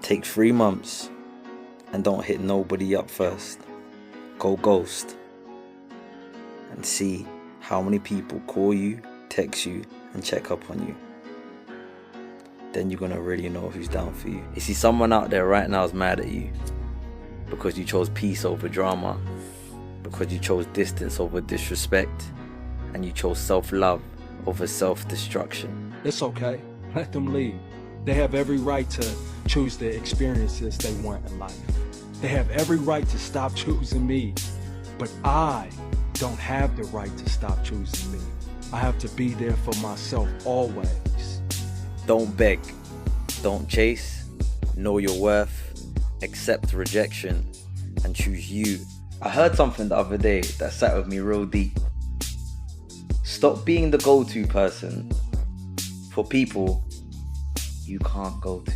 Take 3 months and don't hit nobody up first. Go ghost and see how many people call you, text you, and check up on you. Then you're gonna really know who's down for you. You see, someone out there right now is mad at you because you chose peace over drama, because you chose distance over disrespect, and you chose self-love over self-destruction. It's okay. Let them leave. They have every right to choose the experiences they want in life. They have every right to stop choosing me. But I don't have the right to stop choosing me. I have to be there for myself always. Don't beg, don't chase, know your worth, accept rejection, and choose you. I heard something the other day that sat with me real deep. Stop being the go-to person for people you can't go to.